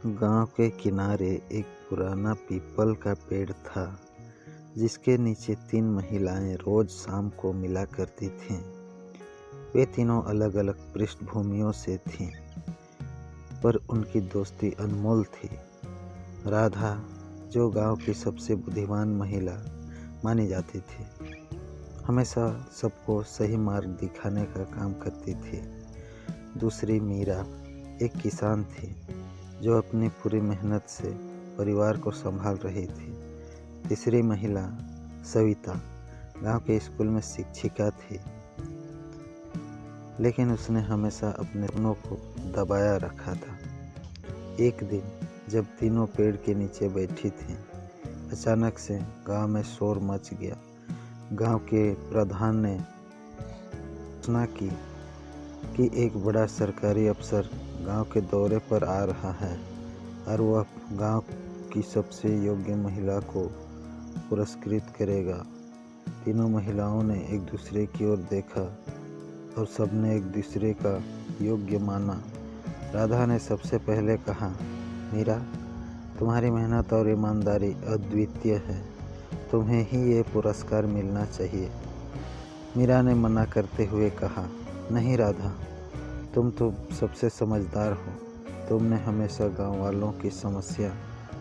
गांव के किनारे एक पुराना पीपल का पेड़ था, जिसके नीचे 3 महिलाएं रोज शाम को मिला करती थीं। वे तीनों अलग अलग पृष्ठभूमियों से थीं, पर उनकी दोस्ती अनमोल थी। राधा, जो गांव की सबसे बुद्धिमान महिला मानी जाती थी, हमेशा सबको सही मार्ग दिखाने का काम करती थी। दूसरी मीरा एक किसान थी, जो अपनी पूरी मेहनत से परिवार को संभाल रही थी। तीसरी महिला सविता गांव के स्कूल में शिक्षिका थी, लेकिन उसने हमेशा अपने सपनों को दबाया रखा था। एक दिन जब तीनों पेड़ के नीचे बैठी थीं, अचानक से गांव में शोर मच गया। गांव के प्रधान ने घोषणा की कि एक बड़ा सरकारी अफसर गांव के दौरे पर आ रहा है और वह गांव की सबसे योग्य महिला को पुरस्कृत करेगा। तीनों महिलाओं ने एक दूसरे की ओर देखा और सबने एक दूसरे का योग्य माना। राधा ने सबसे पहले कहा, मीरा, तुम्हारी मेहनत और ईमानदारी अद्वितीय है, तुम्हें ही ये पुरस्कार मिलना चाहिए। मीरा ने मना करते हुए कहा, नहीं राधा, तुम तो सबसे समझदार हो, तुमने हमेशा गांव वालों की समस्या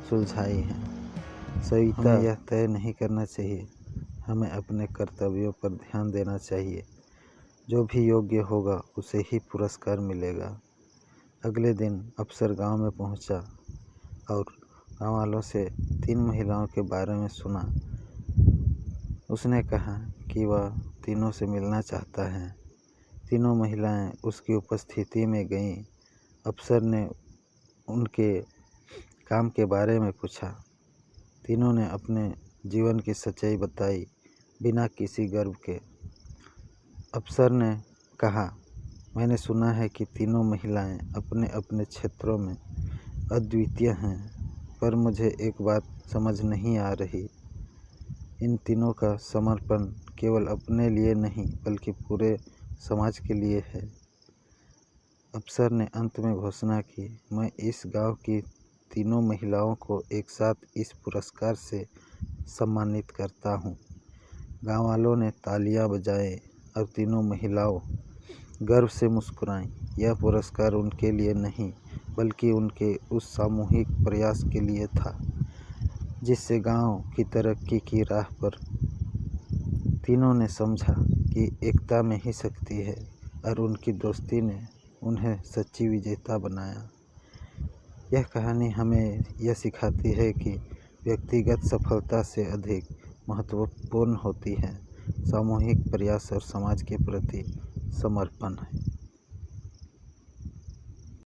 सुलझाई है। सविता, हमें यह तय नहीं करना चाहिए, हमें अपने कर्तव्यों पर ध्यान देना चाहिए। जो भी योग्य होगा उसे ही पुरस्कार मिलेगा। अगले दिन अफसर गांव में पहुंचा और गांव वालों से 3 महिलाओं के बारे में सुना। उसने कहा कि वह तीनों से मिलना चाहता है। तीनों महिलाएं उसकी उपस्थिति में गईं। अफसर ने उनके काम के बारे में पूछा। तीनों ने अपने जीवन की सच्चाई बताई, बिना किसी गर्व के। अफसर ने कहा, मैंने सुना है कि तीनों महिलाएं अपने अपने क्षेत्रों में अद्वितीय हैं, पर मुझे एक बात समझ नहीं आ रही। इन तीनों का समर्पण केवल अपने लिए नहीं, बल्कि पूरे समाज के लिए है। अफसर ने अंत में घोषणा की, मैं इस गांव की तीनों महिलाओं को एक साथ इस पुरस्कार से सम्मानित करता हूं। गांव वालों ने तालियां बजाई और तीनों महिलाओं गर्व से मुस्कुराईं। यह पुरस्कार उनके लिए नहीं, बल्कि उनके उस सामूहिक प्रयास के लिए था, जिससे गांव की तरक्की की राह पर तीनों ने समझा कि एकता में ही शक्ति है, और उनकी दोस्ती ने उन्हें सच्ची विजेता बनाया। यह कहानी हमें यह सिखाती है कि व्यक्तिगत सफलता से अधिक महत्वपूर्ण होती है सामूहिक प्रयास और समाज के प्रति समर्पण है।